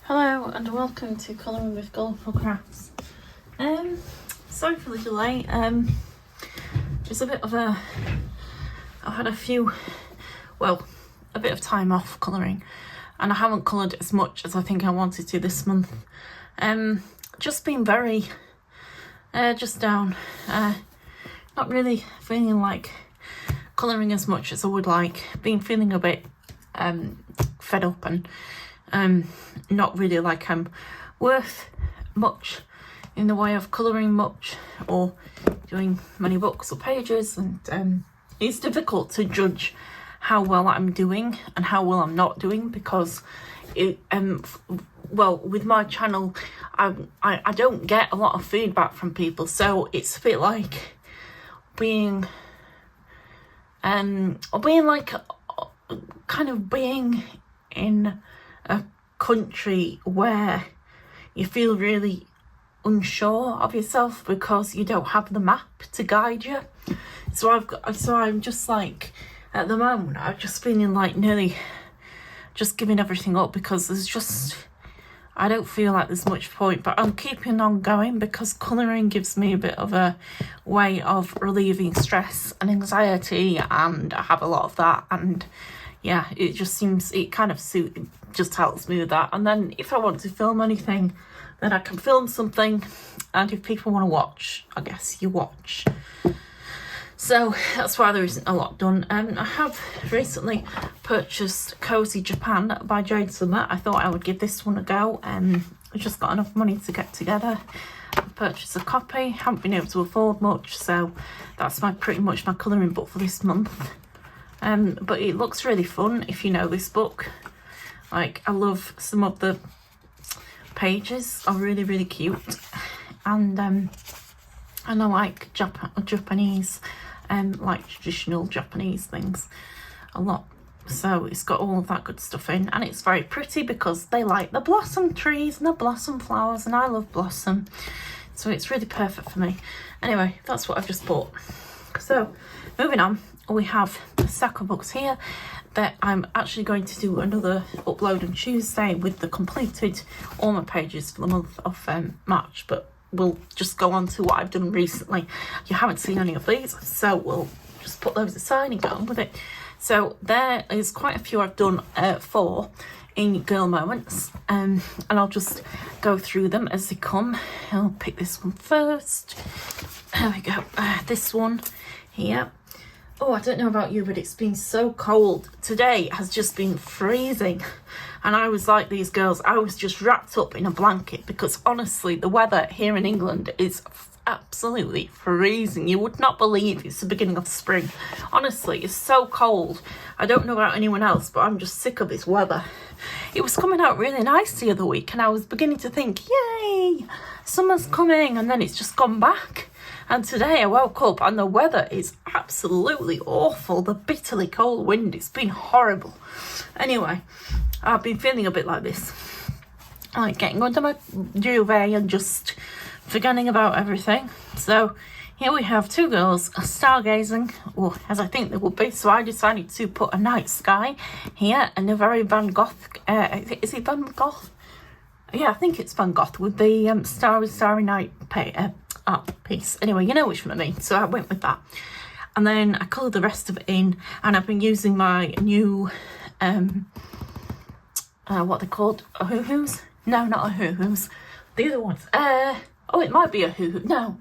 Hello and welcome to Colouring with Colourful Crafts. Sorry for the delay. It's a bit of I've had a bit of time off colouring, and I haven't coloured as much as I think I wanted to this month. Just been very just down, not really feeling like colouring as much as I would like, been feeling a bit fed up and not really like I'm worth much in the way of colouring much or doing many books or pages, and it's difficult to judge how well I'm doing and how well I'm not doing, because it with my channel I don't get a lot of feedback from people, so it's a bit like being like kind of being in a country where you feel really unsure of yourself because you don't have the map to guide you. So I'm just like, at the moment I'm just feeling like nearly just giving everything up, because I don't feel like there's much point, but I'm keeping on going because colouring gives me a bit of a way of relieving stress and anxiety, and I have a lot of that, and yeah, it just seems, it kind of just helps me with that. And then if I want to film anything, then I can film something, and if people want to watch, I guess you watch. So that's why there isn't a lot done. I have recently purchased Cozy Japan by Jade Summer. I thought I would give this one a go. I just got enough money to get together and purchase a copy. Haven't been able to afford much, so that's pretty much my colouring book for this month. But it looks really fun if you know this book. Like, I love some of the pages are really, really cute, and I like Japanese, like traditional Japanese things a lot. So it's got all of that good stuff in, and it's very pretty because they like the blossom trees and the blossom flowers, and I love blossom, so it's really perfect for me. Anyway, that's what I've just bought. So moving on, we have a stack of books here that I'm actually going to do another upload on Tuesday with the completed all my pages for the month of March, but we'll just go on to what I've done recently. You haven't seen any of these, so we'll just put those aside and get on with it. So there is quite a few I've done for in Girl Moments, and I'll just go through them as they come. I'll pick this one first. There we go. This one here. Oh, I don't know about you, but it's been so cold. Today has just been freezing. And I was like these girls, I was just wrapped up in a blanket, because honestly, the weather here in England is absolutely freezing. You would not believe it's the beginning of spring. Honestly, it's so cold. I don't know about anyone else, but I'm just sick of this weather. It was coming out really nice the other week, and I was beginning to think, yay, summer's coming, and then it's just gone back. And today I woke up and the weather is absolutely awful. The bitterly cold wind, it's been horrible. Anyway, I've been feeling a bit like this. Like getting under my duvet and just forgetting about everything. So here we have two girls stargazing, or as I think they would be. So I decided to put a night sky here and a very Van Gogh, is it Van Gogh? Yeah, I think it's Van Gogh with the Starry Night art piece. Anyway, you know which one I mean, so I went with that. And then I coloured the rest of it in, and I've been using my new what they're called, a hoo-hoos? No, not a hoo-hoos. The other ones. Oh, it might be a hoo-hoo. No.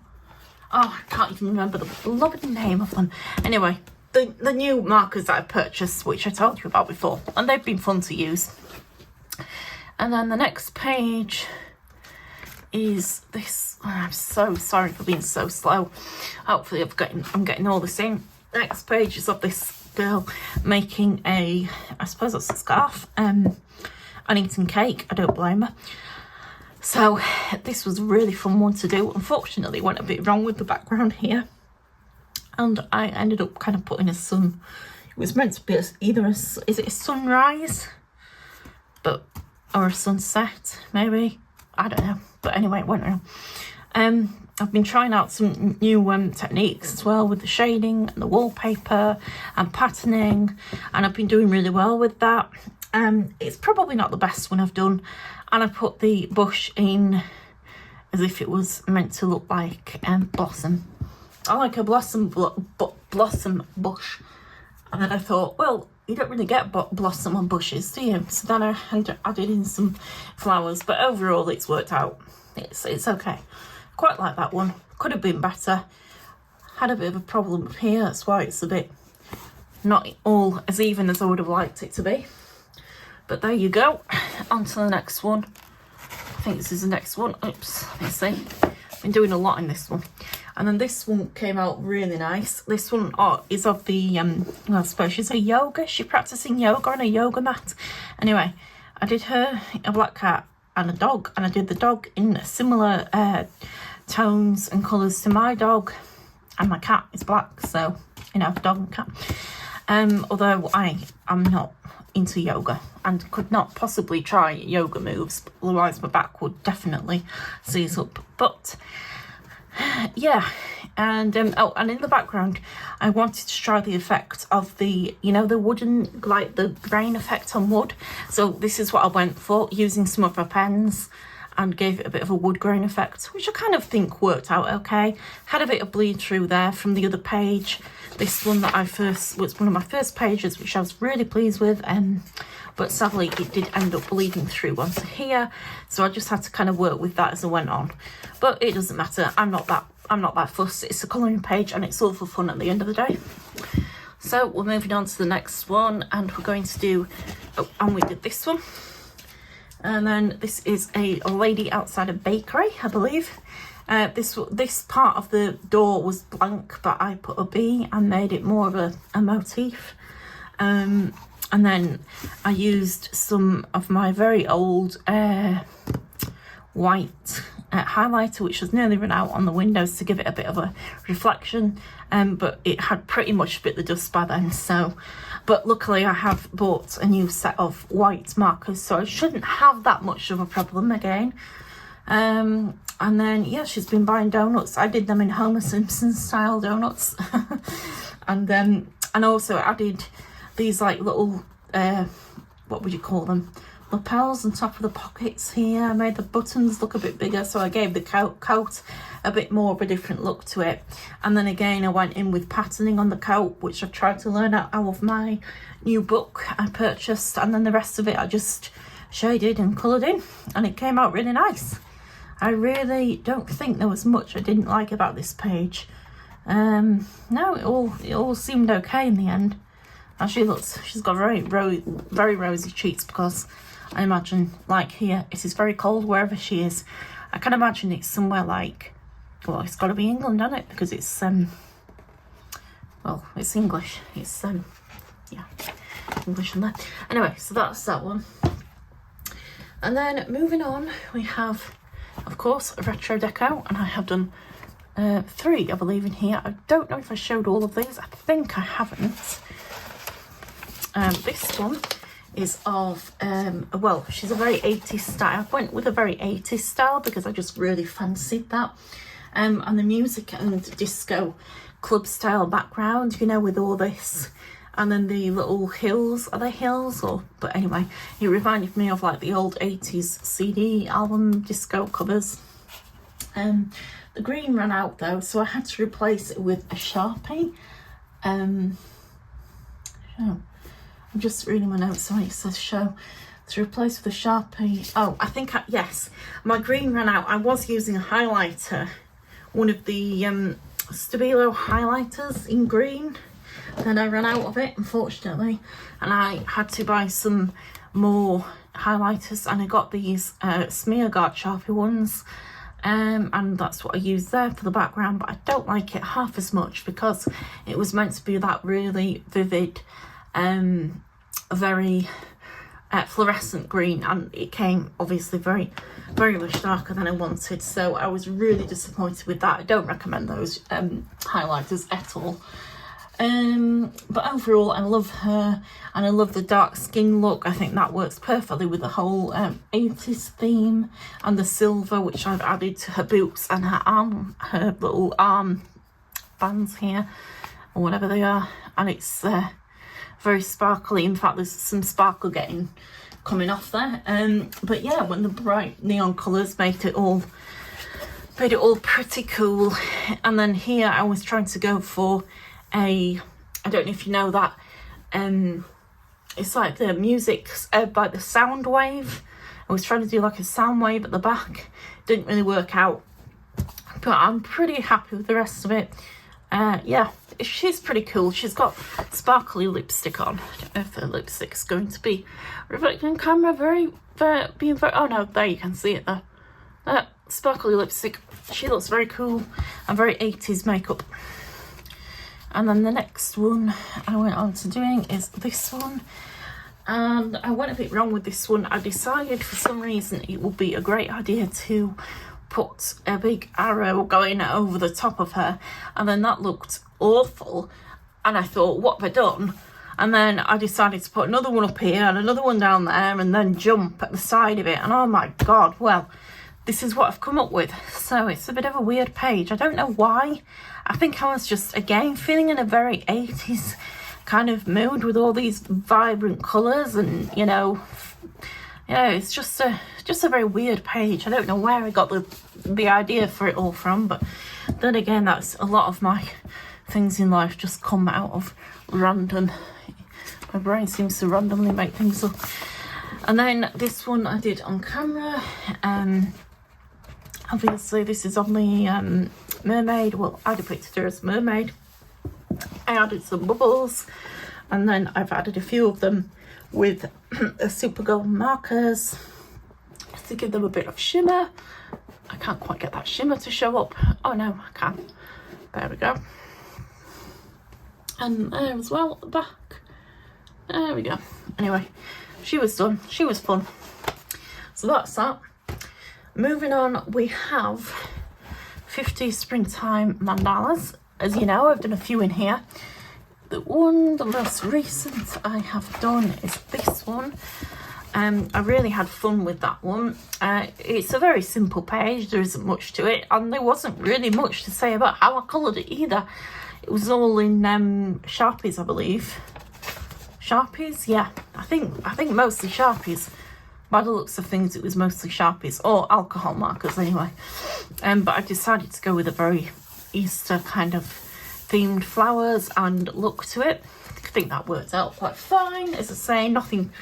Oh, I can't even remember the bloody name of them. Anyway, the new markers that I purchased, which I told you about before, and they've been fun to use. And then the next page is this. Oh, I'm so sorry for being so slow. Hopefully I'm getting all this in. The next page is of this girl making I suppose it's a scarf, and eating cake. I don't blame her. So this was a really fun one to do. Unfortunately, went a bit wrong with the background here, and I ended up kind of putting a sun. It was meant to be is it a sunrise, or a sunset, maybe, I don't know, but anyway, it went wrong. I've been trying out some new techniques as well with the shading and the wallpaper and patterning, and I've been doing really well with that. It's probably not the best one I've done, and I put the bush in as if it was meant to look like blossom. I like a blossom bush, and then I thought, well, you don't really get blossom on bushes, do you? So then I added in some flowers, but overall it's worked out. It's okay. Quite like that one. Could have been better. Had a bit of a problem up here, that's why it's a bit not all as even as I would have liked it to be. But there you go. On to the next one. I think this is the next one. Oops, let me see. I've been doing a lot in this one. And then this one came out really nice. This one is of the, well, I suppose she's a yoga. She's practicing yoga on a yoga mat. Anyway, I did her, a black cat and a dog. And I did the dog in similar tones and colours to my dog. And my cat is black, so, you know, dog and cat. Although I am not into yoga and could not possibly try yoga moves, otherwise my back would definitely seize up. But yeah, and and in the background I wanted to try the effect of the, you know, the wooden, like the grain effect on wood. So this is what I went for, using some of her pens, and gave it a bit of a wood grain effect, which I kind of think worked out okay. Had a bit of bleed through there from the other page. This one that was one of my first pages, which I was really pleased with, but sadly it did end up bleeding through onto here, so I just had to kind of work with that as I went on. But it doesn't matter. I'm not that fussed. It's a colouring page, and it's all for fun at the end of the day. So we're moving on to the next one, and we're going to do. Oh, and we did this one. And then this is a lady outside a bakery, I believe. This part of the door was blank, but I put a bee and made it more of a motif. And then I used some of my very old white highlighter, which was nearly run out, on the windows to give it a bit of a reflection. But it had pretty much bit the dust by then, so. But luckily I have bought a new set of white markers, so I shouldn't have that much of a problem again. And then, yeah, she's been buying donuts. I did them in Homer Simpson style donuts. And also added these like little, what would you call them? Lapels on top of the pockets here. I made the buttons look a bit bigger, so I gave the coat a bit more of a different look to it. And then again, I went in with patterning on the coat, which I've tried to learn out of my new book I purchased. And then the rest of it I just shaded and coloured in, and it came out really nice. I really don't think there was much I didn't like about this page. No, it all seemed okay in the end. And she's got very rosy cheeks, because I imagine, like here, it is very cold wherever she is. I can imagine it's somewhere like, well, it's got to be England, hasn't it? Because it's, well, it's English. It's, yeah, English and that. Anyway, so that's that one. And then moving on, we have, of course, a retro deco, and I have done 3, I believe, in here. I don't know if I showed all of these. I think I haven't. This one is of, well, she's a very 80s style. I went with a very 80s style because I just really fancied that. And the music and disco club style background, you know, with all this. And then the little hills, are they hills? Or, but anyway, it reminded me of like the old 80s CD album disco covers. The green ran out though, so I had to replace it with a Sharpie. I'm just reading my notes, so it says show. To replace with a Sharpie. Oh, I think, yes, my green ran out. I was using a highlighter, one of the Stabilo highlighters in green. Then I ran out of it, unfortunately, and I had to buy some more highlighters, and I got these Smearguard Sharpie ones, and that's what I used there for the background. But I don't like it half as much because it was meant to be that really vivid, very fluorescent green, and it came obviously very much darker than I wanted, so I was really disappointed with that. I don't recommend those highlighters at all. But overall I love her, and I love the dark skin look. I think that works perfectly with the whole 80s theme, and the silver which I've added to her boots and her little arm bands here, or whatever they are, and it's very sparkly. In fact, there's some sparkle coming off there. But yeah, when the bright neon colours made it all pretty cool. And then here I was trying to go for I don't know if you know that, it's like the music, like the sound wave. I was trying to do like a sound wave at the back. Didn't really work out, but I'm pretty happy with the rest of it. Yeah, she's pretty cool. She's got sparkly lipstick on. I don't know if her lipstick's going to be reflecting on camera being very, oh no, there you can see it there. That sparkly lipstick. She looks very cool and very 80s makeup. And then the next one I went on to doing is this one. And I went a bit wrong with this one. I decided for some reason it would be a great idea to put a big arrow going over the top of her, and then that looked awful, and I thought, what have I done? And then I decided to put another one up here and another one down there, and then jump at the side of it, and oh my god, well, this is what I've come up with. So it's a bit of a weird page. I don't know why. I think I was just again feeling in a very 80s kind of mood with all these vibrant colours, and you know, it's just a very weird page. I don't know where I got the idea for it all from, but then again, that's a lot of my things in life just come out of random. My brain seems to randomly make things up. And then this one I did on camera. Obviously this is on the mermaid. Well, I depicted her as mermaid. I added some bubbles, and then I've added a few of them with Supergirl markers to give them a bit of shimmer. I can't quite get that shimmer to show up. Oh no, I can. There we go. And there as well at the back. There we go. Anyway, she was done. She was fun. So that's that. Moving on, we have 50 springtime mandalas. As you know, I've done a few in here. The most recent I have done is this one. I really had fun with that one. It's a very simple page. There isn't much to it, and there wasn't really much to say about how I coloured it either. It was all in Sharpies, I believe. Sharpies, yeah. I think mostly Sharpies. By the looks of things, it was mostly Sharpies, or alcohol markers anyway. But I decided to go with a very Easter kind of themed flowers and look to it. I think that worked out quite fine. As I say, nothing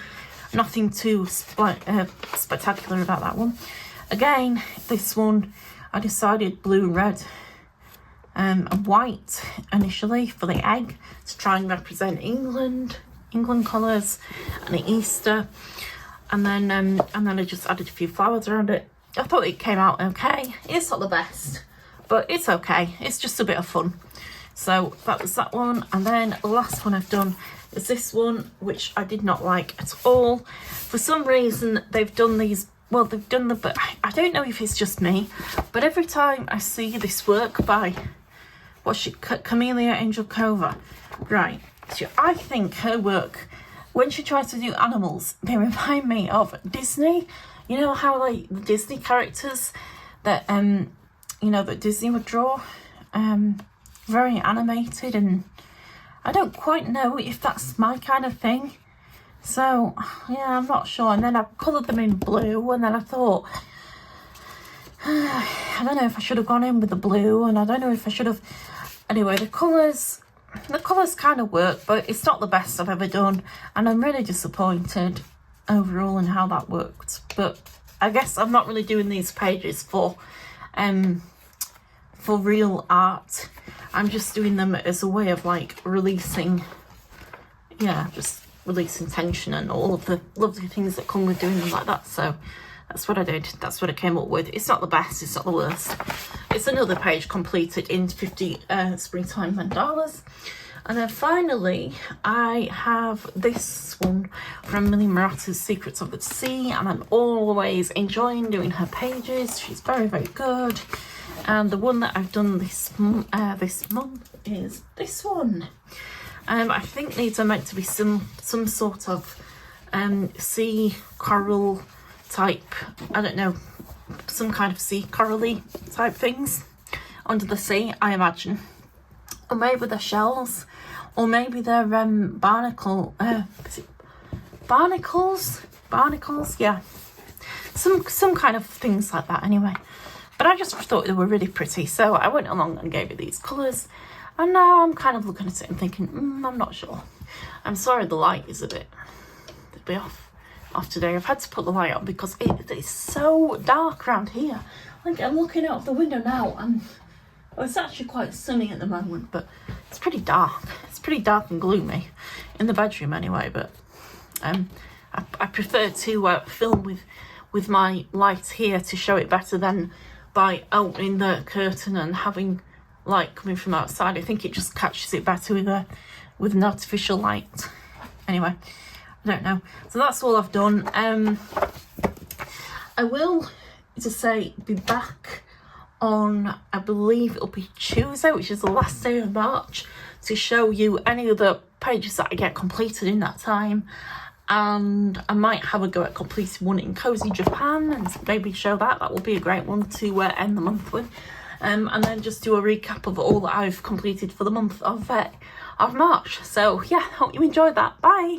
too spectacular about that one. Again, this one I decided blue, red and white initially for the egg to try and represent England colours and the Easter, and then I just added a few flowers around it. I thought it came out okay. It's not the best, but it's okay. It's just a bit of fun. So that was that one. And then the last one I've done is this one, which I did not like at all. For some reason, they've done these, well, they've done the, but I don't know if it's just me, but every time I see this work by, Camelia Angelkova, right, so I think her work, when she tries to do animals, they remind me of Disney. You know how, like, the Disney characters that, you know, that Disney would draw, very animated, and I don't quite know if that's my kind of thing. So, yeah, I'm not sure. And then I coloured them in blue, and then I thought, I don't know if I should have gone in with the blue, and I don't know if I should have. Anyway, the colours kind of work, but it's not the best I've ever done, and I'm really disappointed overall in how that worked. But I guess I'm not really doing these pages for real art. I'm just doing them as a way of, like, releasing tension and all of the lovely things that come with doing them like that. So that's what I did. That's what I came up with. It's not the best, it's not the worst. It's another page completed in 50 springtime mandalas. And then finally, I have this one from Millie Murata's Secrets of the Sea, and I'm always enjoying doing her pages. She's very, very good. And the one that I've done this month is this one. I think these are meant to be some sort of sea coral type, I don't know, some kind of sea corally type things under the sea, I imagine. Or maybe the shells or maybe they're is it barnacles, yeah, some kind of things like that anyway. But I just thought they were really pretty, so I went along and gave it these colours, and now I'm kind of looking at it and thinking, I'm not sure. I'm sorry the light is a bit off today. I've had to put the light on because it is so dark around here. Like, I'm looking out of the window now, and it's actually quite sunny at the moment, but it's pretty dark. It's pretty dark and gloomy in the bedroom anyway. But I prefer to film with my light here to show it better than by opening the curtain and having light coming from outside. I think it just catches it better with an artificial light. Anyway, I don't know. So that's all I've done. I will just say be back on, I believe it'll be Tuesday, which is the last day of March, to show you any of the pages that I get completed in that time. And I might have a go at completing one in Cozy Japan and maybe show that. That will be a great one to end the month with. And then just do a recap of all that I've completed for the month of March. So yeah, hope you enjoyed that. Bye.